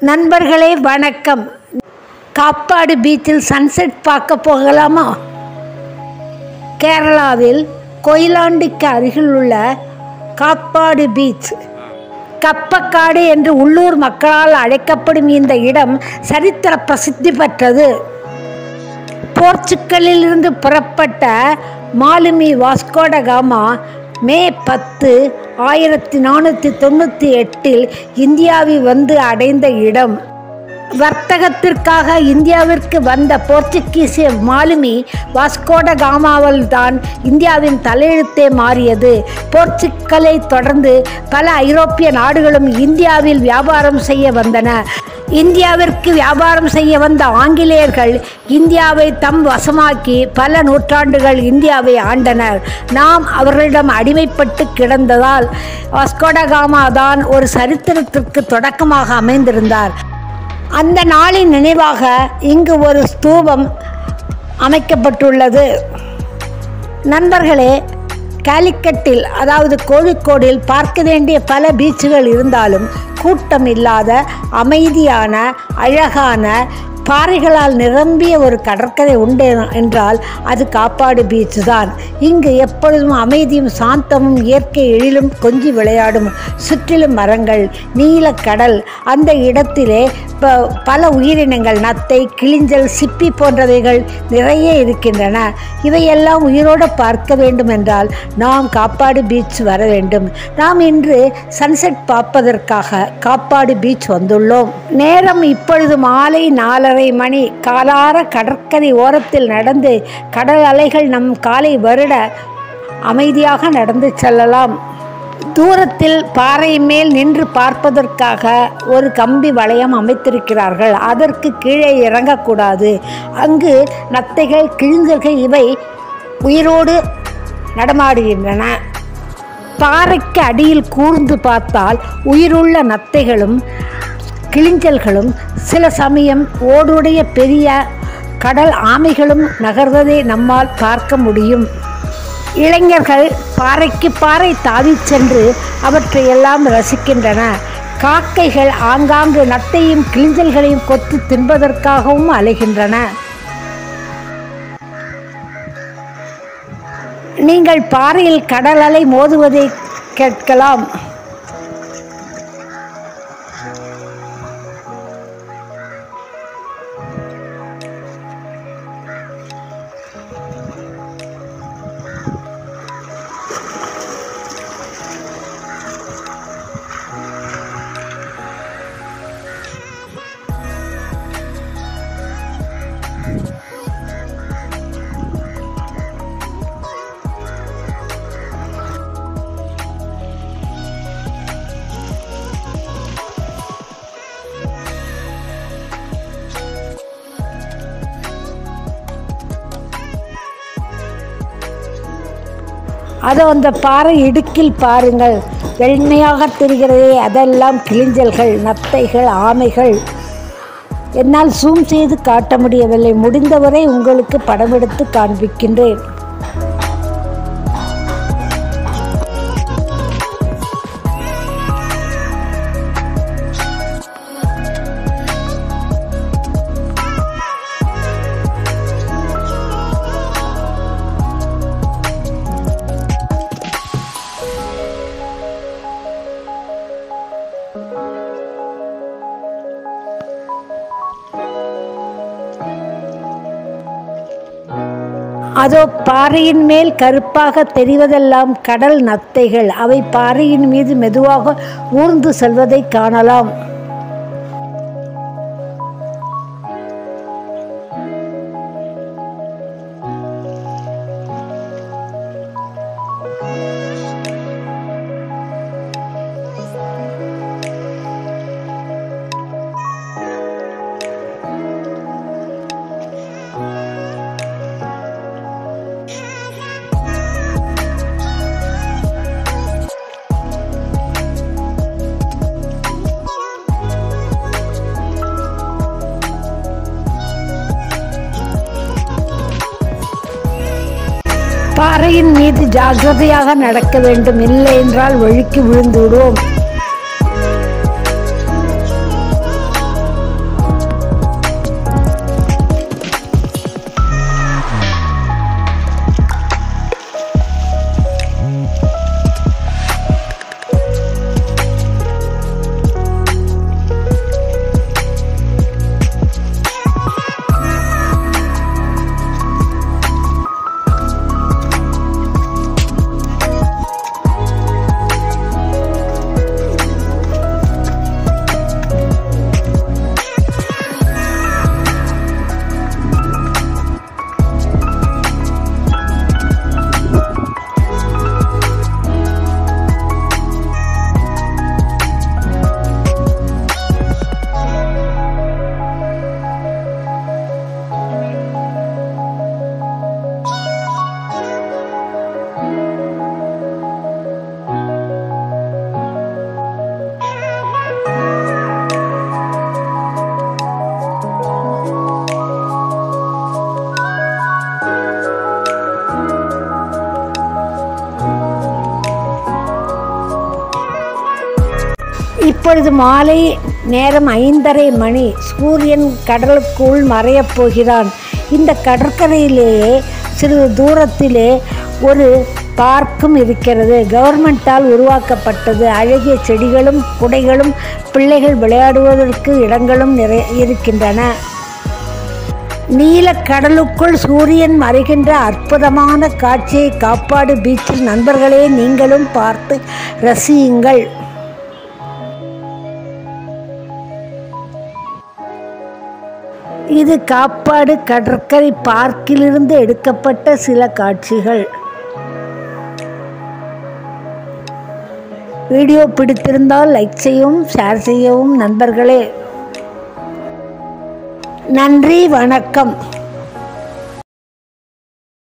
நண்பர்களே வணக்கம். காப்பாடு பீச்சில் சன்செட் பார்க்க போகலாமா? கேரளாவில் கொயிலாண்டிக்கு அருகில் உள்ள காப்பாடு பீச், கப்பக்காடு என்று உள்ளூர் மக்களால் அழைக்கப்படும் இந்த இடம் சரித்திர பிரசித்தி பெற்றது. போர்ச்சுகலிலிருந்து புறப்பட்ட மாலுமி வாஸ்கோ ட காமா மே 10, 1498 இந்தியாவில் வந்து அடைந்த இடம். வர்த்தகத்திற்காக இந்தியாவிற்கு வந்த போர்ச்சுகீசிய மாலுமி வாஸ்கோ ட காமாவால் தான் இந்தியாவின் தலையெழுத்தே மாறியது. போர்ச்சுகலை தொடர்ந்து பல ஐரோப்பிய நாடுகளும் இந்தியாவில் வியாபாரம் செய்ய வந்தன. இந்தியாவிற்கு வியாபாரம் செய்ய வந்த ஆங்கிலேயர்கள் இந்தியாவை தம் வசமாக்கி பல நூற்றாண்டுகள் இந்தியாவை ஆண்டனர். நாம் அவர்களிடம் அடிமைப்பட்டு கிடந்ததால் வாஸ்கோ ட காமா தான் ஒரு சரித்திரத்திற்கு தொடக்கமாக அமைந்திருந்தார். அந்த நாளின் நினைவாக இங்கு ஒரு ஸ்தூபம் அமைக்கப்பட்டுள்ளது. நண்பர்களே, காலிக்கட்டில் அதாவது கோழிக்கோடில் பார்க்க வேண்டிய பல பீச்சுகள் இருந்தாலும் கூட்டம் இல்லாத அமைதியான அழகான பாறைகளால் நிரம்பிய ஒரு கடற்கரை உண்டு என்றால் அது காப்பாடு பீச் தான். இங்கு எப்பொழுதும் அமைதியும் சாந்தமும் இயற்கை எழிலும் கொஞ்சி விளையாடும். சுற்றிலும் மரங்கள், நீலக்கடல். அந்த இடத்திலே பல உயிரினங்கள், நத்தை, கிளிஞ்சல், சிப்பி போன்றவைகள் நிறைய இருக்கின்றன. இவையெல்லாம் உயிரோடு பார்க்க வேண்டும் என்றால் நாம் காப்பாடு பீச் வர வேண்டும். நாம் இன்று சன்செட் பார்ப்பதற்காக காப்பாடு பீச் வந்துள்ளோம். நேரம் இப்பொழுது மாலை 4:30 மணி. காலார கடற்கரை ஓரத்தில் நடந்து கடல் அலைகள் நம் காலை வருட அமைதியாக நடந்து செல்லலாம். தூரத்தில் பாறை மேல் நின்று பார்ப்பதற்காக ஒரு கம்பி வளையம் அமைத்திருக்கிறார்கள். அதற்கு கீழே இறங்கக்கூடாது. அங்கு நத்தைகள், கிழிஞ்சல்கள் இவை உயிரோடு நடமாடுகின்றன. பாறைக்கு அடியில் கூர்ந்து பார்த்தால் உயிருள்ள நத்தைகளும் கிளிஞ்சல்களும் சில சமயம் ஓடுடைய பெரிய கடல் ஆமைகளும் நகர்வதை நம்மால் பார்க்க முடியும். இளைஞர்கள் பாறைக்கு பாறை தாவிச் சென்று அவற்றையெல்லாம் ரசிக்கின்றன. காக்கைகள் ஆங்காங்கு நத்தையும் கிளிஞ்சல்களையும் கொத்து தின்பதற்காகவும் அலைகின்றன. நீங்கள் பாறையில் கடல் அலை மோதுவதை கேட்கலாம். அதோ அந்த பாறை இடுக்கில் பாருங்கள், வெண்மையாக தெரிகிறதே, அதெல்லாம் கிளிஞ்சல்கள், நத்தைகள், ஆமைகள். என்னால் ஜூம் செய்து காட்ட முடியவில்லை. முடிந்தவரை உங்களுக்கு படமெடுத்து காண்பிக்கின்றேன். அதோ பாறையின் மேல் கருப்பாக தெரிவதெல்லாம் கடல் நத்தைகள். அவை பாறையின் மீது மெதுவாக ஊர்ந்து செல்வதை காணலாம். பாறையின் மீது ஜாக்கிரதையாக நடக்க வேண்டும், இல்லை என்றால் வழுக்கி விழுந்து விடுவோம். இப்பொழுது மாலை நேரம் 5:30 மணி. சூரியன் கடலுக்குள் மறையப் போகிறான். இந்த கடற்கரையிலேயே சிறிது தூரத்திலே ஒரு பார்க்கும் இருக்கிறது. கவர்மெண்ட்டால் உருவாக்கப்பட்டது. அழகிய செடிகளும் குடைகளும் பிள்ளைகள் விளையாடுவதற்கு இடங்களும் இருக்கின்றன. நீலக்கடலுக்குள் சூரியன் மறைகின்ற அற்புதமான காட்சியை காப்பாடு பீச்சில் நண்பர்களே நீங்களும் பார்த்து ரசியுங்கள். இது காப்பாடு கடற்கரை பார்க்கிலிருந்து எடுக்கப்பட்ட சில காட்சிகள். வீடியோ பிடித்திருந்தால் லைக் செய்யவும் ஷேர் செய்யவும் நண்பர்களே. நன்றி, வணக்கம்.